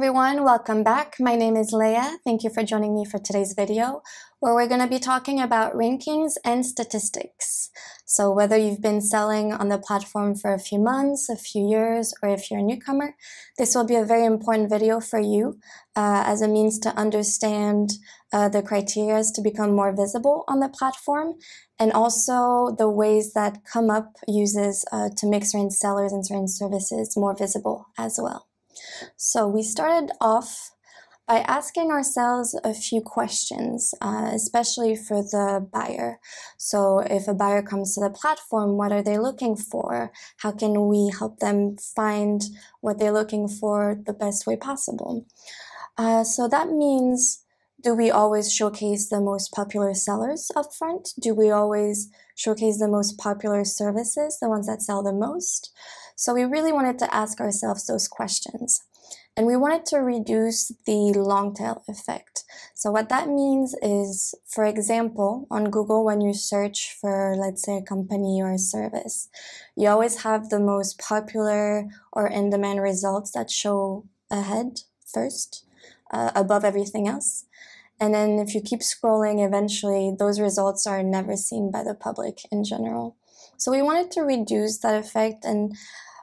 everyone, welcome back. My name is Leah. Thank you for joining me for today's video, where we're going to be talking about rankings and statistics. So whether you've been selling on the platform for a few months, a few years, or if you're a newcomer, this will be a very important video for you as a means to understand the criteria to become more visible on the platform, and also the ways that ComeUp uses to make certain sellers and certain services more visible as well. So we started off by asking ourselves a few questions, especially for the buyer. So if a buyer comes to the platform, what are they looking for? How can we help them find what they're looking for the best way possible? So that means, do we always showcase the most popular sellers up front? Do we always showcase the most popular services, the ones that sell the most? So we really wanted to ask ourselves those questions. And we wanted to reduce the long tail effect. So what that means is, for example, on Google, when you search for, let's say, a company or a service, you always have the most popular or in-demand results that show ahead first, above everything else. And then if you keep scrolling, eventually those results are never seen by the public in general. So we wanted to reduce that effect and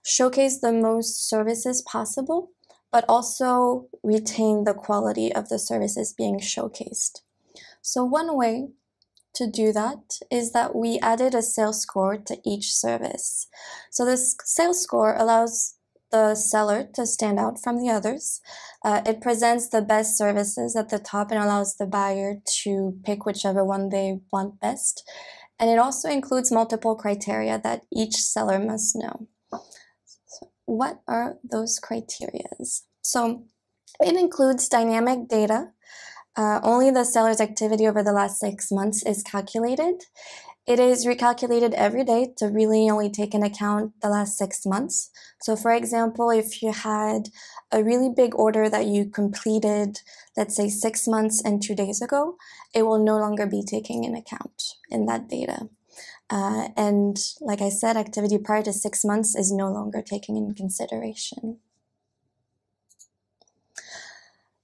showcase the most services possible, but also retain the quality of the services being showcased. So one way to do that is that we added a sales score to each service. So this sales score allows the seller to stand out from the others. It presents the best services at the top and allows the buyer to pick whichever one they want best. And it also includes multiple criteria that each seller must know. So what are those criteria? So it includes dynamic data. Only the seller's activity over the last 6 months is calculated. It is recalculated every day to really only take into account the last 6 months. So for example, if you had a really big order that you completed, let's say 6 months and 2 days ago, it will no longer be taken in account in that data. And like I said, activity prior to 6 months is no longer taken in consideration.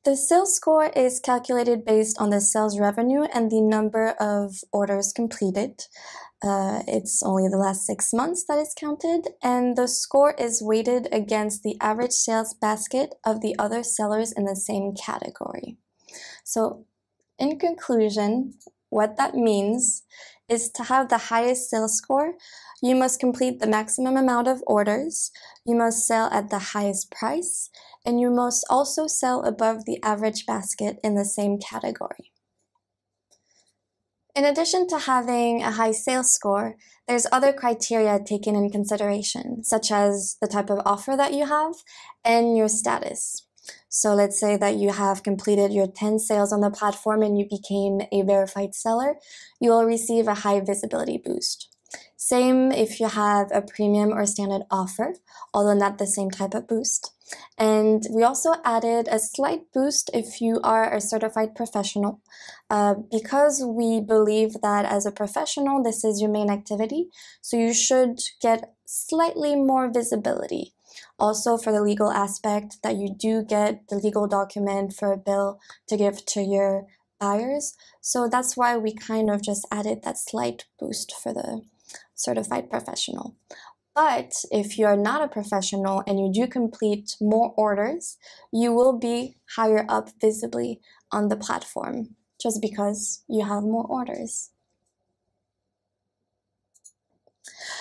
The sales score is calculated based on the sales revenue and the number of orders completed. It's only the last 6 months that is counted, and the score is weighted against the average sales basket of the other sellers in the same category. So in conclusion, what that means is to have the highest sales score, you must complete the maximum amount of orders, you must sell at the highest price, and you must also sell above the average basket in the same category. In addition to having a high sales score, there's other criteria taken in consideration, such as the type of offer that you have and your status. So let's say that you have completed your 10 sales on the platform and you became a verified seller, you will receive a high visibility boost. Same if you have a premium or standard offer, although not the same type of boost. And we also added a slight boost if you are a certified professional, because we believe that as a professional, this is your main activity, so you should get slightly more visibility. Also for the legal aspect, that you do get the legal document for a bill to give to your buyers. So that's why we kind of just added that slight boost for the certified professional. But if you're not a professional and you do complete more orders, you will be higher up visibly on the platform just because you have more orders.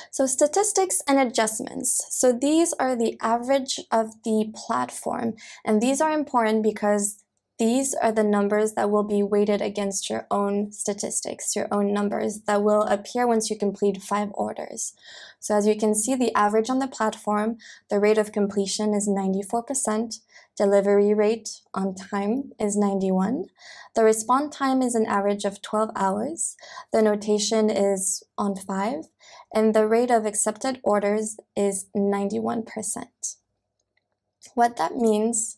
So statistics and adjustments. So these are the average of the platform, and these are important because these are the numbers that will be weighted against your own statistics, your own numbers that will appear once you complete 5 orders. So as you can see, the average on the platform, the rate of completion is 94%, delivery rate on time is 91%, the response time is an average of 12 hours, the notation is on 5, and the rate of accepted orders is 91%. What that means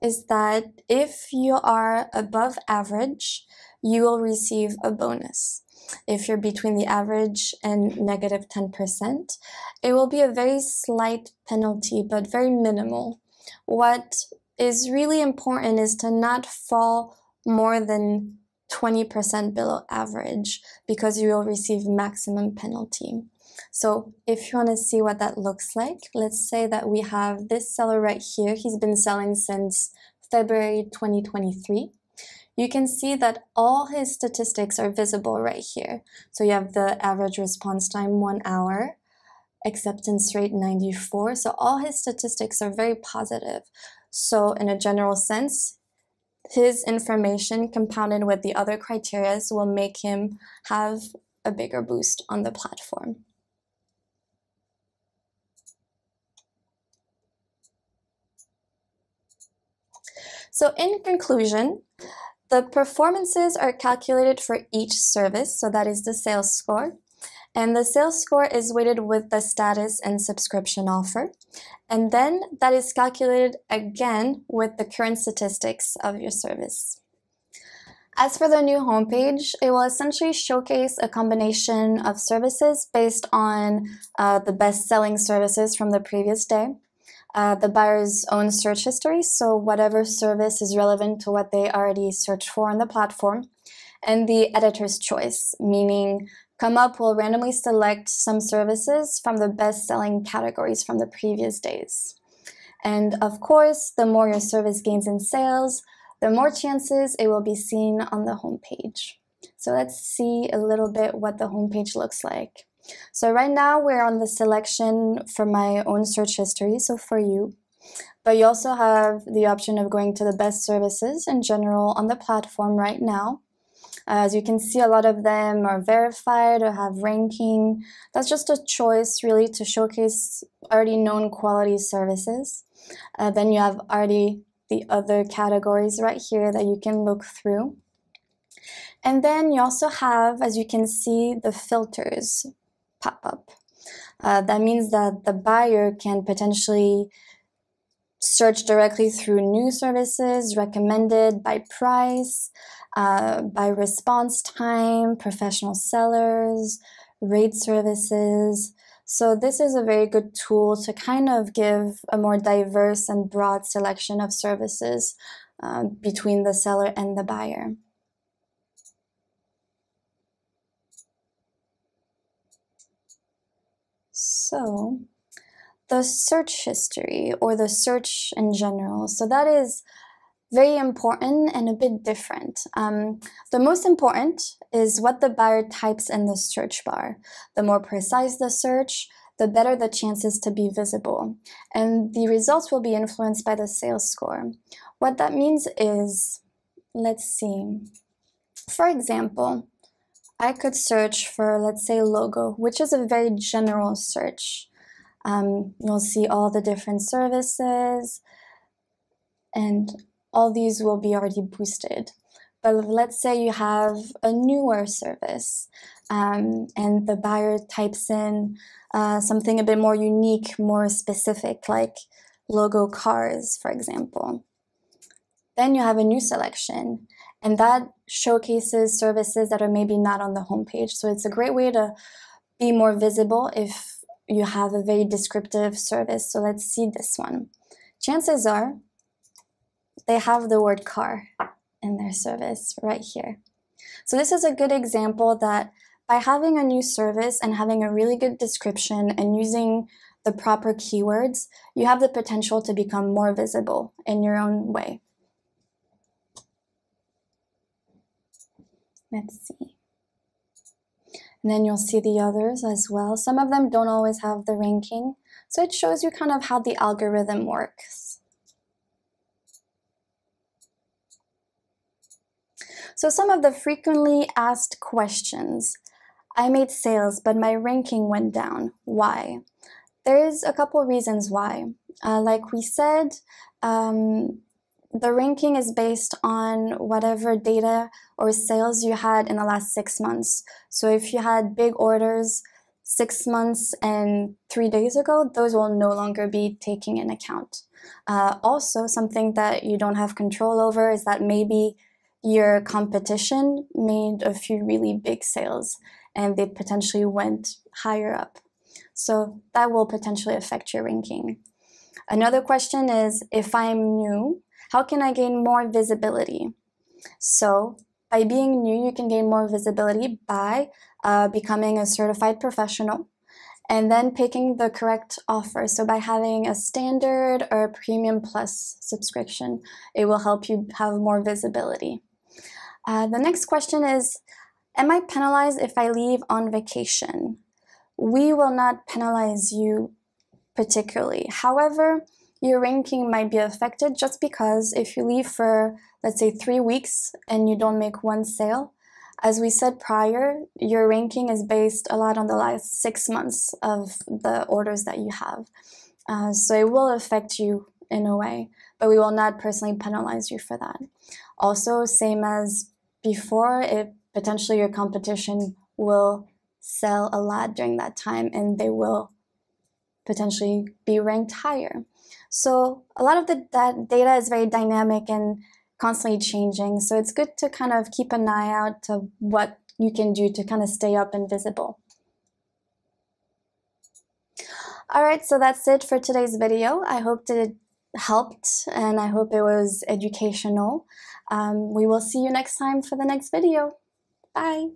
is that if you are above average, you will receive a bonus. If you're between the average and negative 10%, it will be a very slight penalty, but very minimal. What is really important is to not fall more than 20% below average, because you will receive maximum penalty. So if you want to see what that looks like, let's say that we have this seller right here. He's been selling since February 2023. You can see that all his statistics are visible right here. So you have the average response time, 1 hour, acceptance rate 94. So all his statistics are very positive. So in a general sense, his information compounded with the other criteria will make him have a bigger boost on the platform. So in conclusion, the performances are calculated for each service, so that is the sales score. And the sales score is weighted with the status and subscription offer. And then that is calculated again with the current statistics of your service. As for the new homepage, it will essentially showcase a combination of services based on the best-selling services from the previous day, the buyer's own search history, so whatever service is relevant to what they already searched for on the platform, and the editor's choice, meaning ComeUp will randomly select some services from the best-selling categories from the previous days. And of course, the more your service gains in sales, the more chances it will be seen on the homepage. So let's see a little bit what the homepage looks like. So right now we're on the selection for my own search history, so for you. But you also have the option of going to the best services in general on the platform right now. As you can see, a lot of them are verified or have ranking. That's just a choice really to showcase already known quality services. Then you have already the other categories right here that you can look through. And then you also have, as you can see, the filters pop up. That means that the buyer can potentially search directly through new services, recommended by price, by response time, professional sellers, rate services. So this is a very good tool to kind of give a more diverse and broad selection of services between the seller and the buyer. So the search history, or the search in general, so that is very important and a bit different. The most important is what the buyer types in the search bar. The more precise the search, the better the chances to be visible. And the results will be influenced by the sales score. What that means is, let's see. For example, I could search for, let's say, logo, which is a very general search. You'll see all the different services, and all these will be already boosted. But let's say you have a newer service and the buyer types in something a bit more unique, more specific, like logo cars, for example. Then you have a new selection, and that showcases services that are maybe not on the homepage. So it's a great way to be more visible if you have a very descriptive service. So let's see this one. Chances are they have the word car in their service right here. So this is a good example that by having a new service and having a really good description and using the proper keywords, you have the potential to become more visible in your own way. Let's see. And then you'll see the others as well. Some of them don't always have the ranking, so it shows you kind of how the algorithm works. So some of the frequently asked questions. I made sales, but my ranking went down. Why? There's a couple reasons why. Like we said, the ranking is based on whatever data or sales you had in the last 6 months. So if you had big orders 6 months and 3 days ago, those will no longer be taken in account. Also, something that you don't have control over is that maybe your competition made a few really big sales and they potentially went higher up. So that will potentially affect your ranking. Another question is, if I'm new, how can I gain more visibility? So by being new, you can gain more visibility by becoming a certified professional, and then picking the correct offer. So by having a standard or a premium plus subscription, it will help you have more visibility. The next question is, am I penalized if I leave on vacation? We will not penalize you particularly. However, your ranking might be affected just because if you leave for, let's say, 3 weeks and you don't make one sale, as we said prior, your ranking is based a lot on the last 6 months of the orders that you have. So it will affect you in a way, but we will not personally penalize you for that. Also, same as before, potentially your competition will sell a lot during that time and they will potentially be ranked higher. So a lot of that data is very dynamic and constantly changing. So it's good to kind of keep an eye out to what you can do to kind of stay up and visible. All right, so that's it for today's video. I hope that it helped and I hope it was educational. We will see you next time for the next video. Bye.